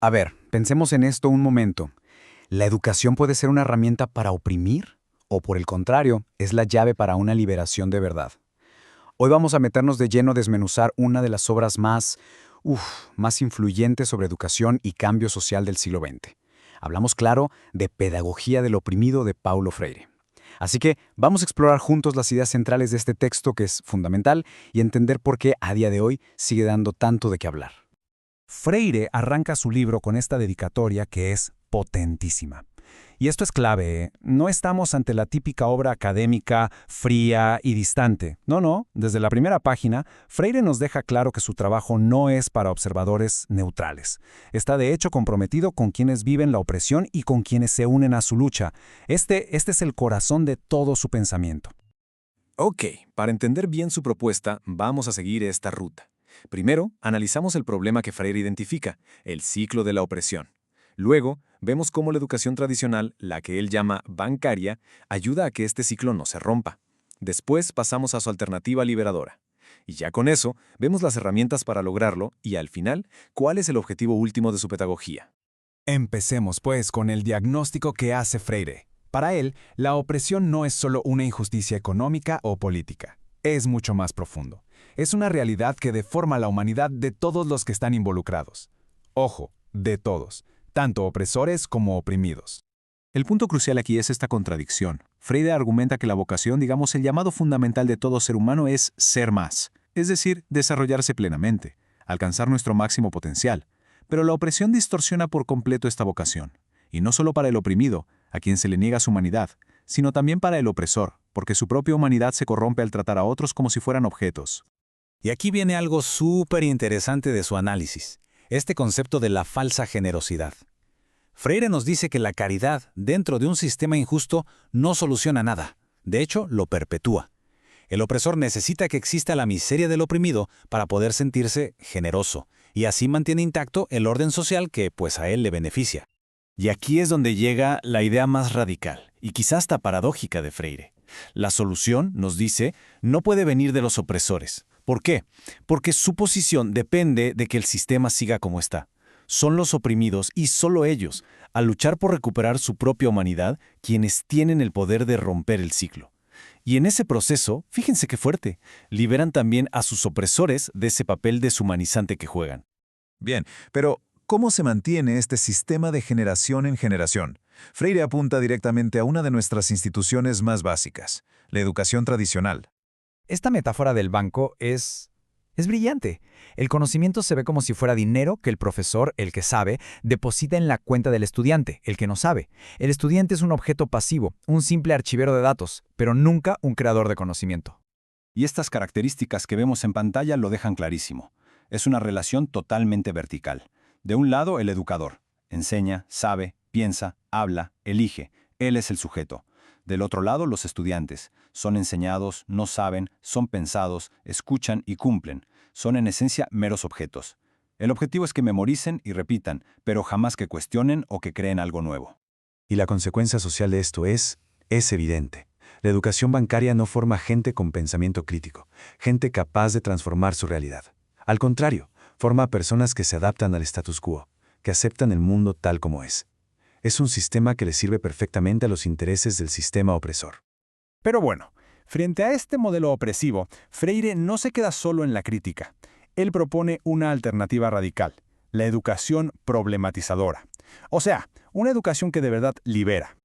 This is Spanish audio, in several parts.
A ver, pensemos en esto un momento. ¿La educación puede ser una herramienta para oprimir? ¿O por el contrario, es la llave para una liberación de verdad? Hoy vamos a meternos de lleno a desmenuzar una de las obras más influyentes sobre educación y cambio social del siglo XX. Hablamos, claro, de Pedagogía del oprimido de Paulo Freire. Así que vamos a explorar juntos las ideas centrales de este texto que es fundamental y entender por qué a día de hoy sigue dando tanto de qué hablar. Freire arranca su libro con esta dedicatoria que es potentísima. Y esto es clave, ¿eh? No estamos ante la típica obra académica fría y distante. No, desde la primera página, Freire nos deja claro que su trabajo no es para observadores neutrales. Está de hecho comprometido con quienes viven la opresión y con quienes se unen a su lucha. Este es el corazón de todo su pensamiento. Ok, para entender bien su propuesta, vamos a seguir esta ruta. Primero, analizamos el problema que Freire identifica, el ciclo de la opresión. Luego, vemos cómo la educación tradicional, la que él llama bancaria, ayuda a que este ciclo no se rompa. Después pasamos a su alternativa liberadora. Y ya con eso, vemos las herramientas para lograrlo y, al final, cuál es el objetivo último de su pedagogía. Empecemos, pues, con el diagnóstico que hace Freire. Para él, la opresión no es solo una injusticia económica o política. Es mucho más profundo. Es una realidad que deforma la humanidad de todos los que están involucrados. Ojo, de todos, tanto opresores como oprimidos. El punto crucial aquí es esta contradicción. Freire argumenta que la vocación, digamos el llamado fundamental de todo ser humano, es ser más, es decir, desarrollarse plenamente, alcanzar nuestro máximo potencial. Pero la opresión distorsiona por completo esta vocación. Y no solo para el oprimido, a quien se le niega su humanidad, sino también para el opresor, porque su propia humanidad se corrompe al tratar a otros como si fueran objetos. Y aquí viene algo súper interesante de su análisis, este concepto de la falsa generosidad. Freire nos dice que la caridad dentro de un sistema injusto no soluciona nada, de hecho lo perpetúa. El opresor necesita que exista la miseria del oprimido para poder sentirse generoso, y así mantiene intacto el orden social que, pues, a él le beneficia. Y aquí es donde llega la idea más radical, y quizás hasta paradójica de Freire. La solución, nos dice, no puede venir de los opresores. ¿Por qué? Porque su posición depende de que el sistema siga como está. Son los oprimidos, y solo ellos, al luchar por recuperar su propia humanidad, quienes tienen el poder de romper el ciclo. Y en ese proceso, fíjense qué fuerte, liberan también a sus opresores de ese papel deshumanizante que juegan. Bien, pero ¿cómo se mantiene este sistema de generación en generación? Freire apunta directamente a una de nuestras instituciones más básicas, la educación tradicional. Esta metáfora del banco es brillante. El conocimiento se ve como si fuera dinero que el profesor, el que sabe, deposita en la cuenta del estudiante, el que no sabe. El estudiante es un objeto pasivo, un simple archivero de datos, pero nunca un creador de conocimiento. Y estas características que vemos en pantalla lo dejan clarísimo. Es una relación totalmente vertical. De un lado, el educador. Enseña, sabe, piensa, habla, elige. Él es el sujeto. Del otro lado, los estudiantes. Son enseñados, no saben, son pensados, escuchan y cumplen. Son en esencia meros objetos. El objetivo es que memoricen y repitan, pero jamás que cuestionen o que creen algo nuevo. Y la consecuencia social de esto es evidente. La educación bancaria no forma gente con pensamiento crítico, gente capaz de transformar su realidad. Al contrario, forma a personas que se adaptan al status quo, que aceptan el mundo tal como es. Es un sistema que le sirve perfectamente a los intereses del sistema opresor. Pero bueno, frente a este modelo opresivo, Freire no se queda solo en la crítica. Él propone una alternativa radical, la educación problematizadora. O sea, una educación que de verdad libera.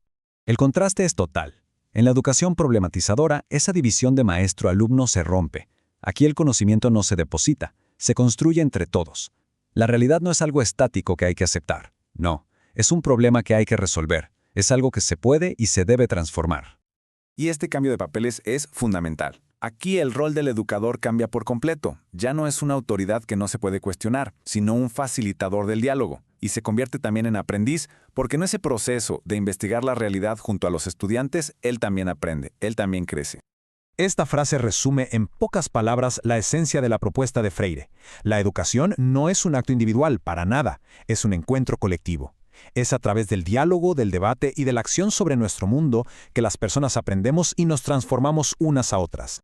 El contraste es total. En la educación problematizadora, esa división de maestro-alumno se rompe. Aquí el conocimiento no se deposita, se construye entre todos. La realidad no es algo estático que hay que aceptar. No, es un problema que hay que resolver. Es algo que se puede y se debe transformar. Y este cambio de papeles es fundamental. Aquí el rol del educador cambia por completo. Ya no es una autoridad que no se puede cuestionar, sino un facilitador del diálogo. Y se convierte también en aprendiz, porque en ese proceso de investigar la realidad junto a los estudiantes, él también aprende, él también crece. Esta frase resume en pocas palabras la esencia de la propuesta de Freire. La educación no es un acto individual, para nada, es un encuentro colectivo. Es a través del diálogo, del debate y de la acción sobre nuestro mundo que las personas aprendemos y nos transformamos unas a otras.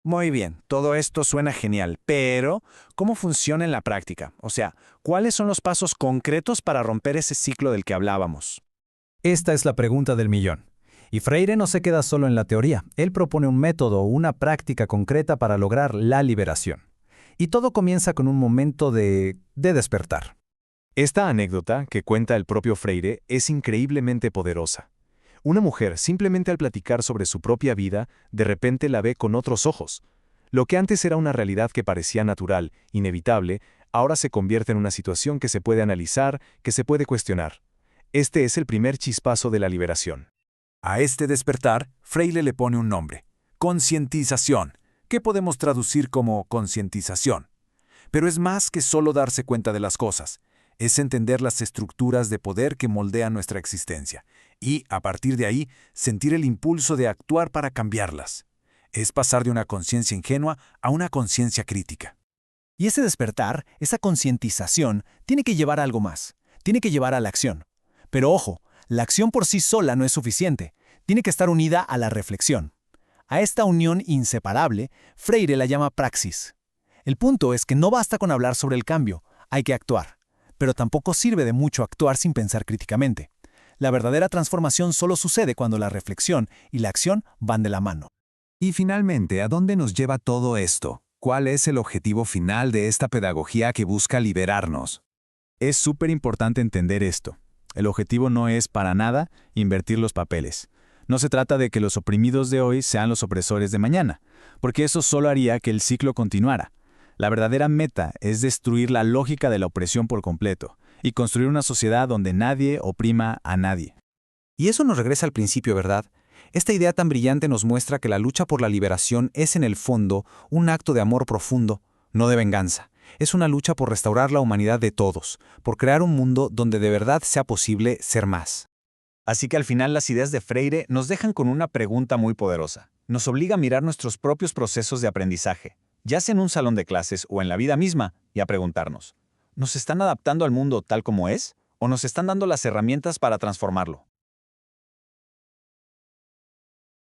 Muy bien, todo esto suena genial, pero ¿cómo funciona en la práctica? O sea, ¿cuáles son los pasos concretos para romper ese ciclo del que hablábamos? Esta es la pregunta del millón. Y Freire no se queda solo en la teoría, él propone un método o una práctica concreta para lograr la liberación. Y todo comienza con un momento de despertar. Esta anécdota que cuenta el propio Freire es increíblemente poderosa. Una mujer, simplemente al platicar sobre su propia vida, de repente la ve con otros ojos. Lo que antes era una realidad que parecía natural, inevitable, ahora se convierte en una situación que se puede analizar, que se puede cuestionar. Este es el primer chispazo de la liberación. A este despertar, Freire le pone un nombre: concientización, que podemos traducir como concientización. Pero es más que solo darse cuenta de las cosas. Es entender las estructuras de poder que moldean nuestra existencia y, a partir de ahí, sentir el impulso de actuar para cambiarlas. Es pasar de una conciencia ingenua a una conciencia crítica. Y ese despertar, esa concientización, tiene que llevar a algo más. Tiene que llevar a la acción. Pero ojo, la acción por sí sola no es suficiente. Tiene que estar unida a la reflexión. A esta unión inseparable, Freire la llama praxis. El punto es que no basta con hablar sobre el cambio, hay que actuar. Pero tampoco sirve de mucho actuar sin pensar críticamente. La verdadera transformación solo sucede cuando la reflexión y la acción van de la mano. Y finalmente, ¿a dónde nos lleva todo esto? ¿Cuál es el objetivo final de esta pedagogía que busca liberarnos? Es súper importante entender esto. El objetivo no es para nada invertir los papeles. No se trata de que los oprimidos de hoy sean los opresores de mañana, porque eso solo haría que el ciclo continuara. La verdadera meta es destruir la lógica de la opresión por completo y construir una sociedad donde nadie oprima a nadie. Y eso nos regresa al principio, ¿verdad? Esta idea tan brillante nos muestra que la lucha por la liberación es en el fondo un acto de amor profundo, no de venganza. Es una lucha por restaurar la humanidad de todos, por crear un mundo donde de verdad sea posible ser más. Así que al final las ideas de Freire nos dejan con una pregunta muy poderosa. Nos obliga a mirar nuestros propios procesos de aprendizaje, ya sea en un salón de clases o en la vida misma, y a preguntarnos, ¿nos están adaptando al mundo tal como es? ¿O nos están dando las herramientas para transformarlo?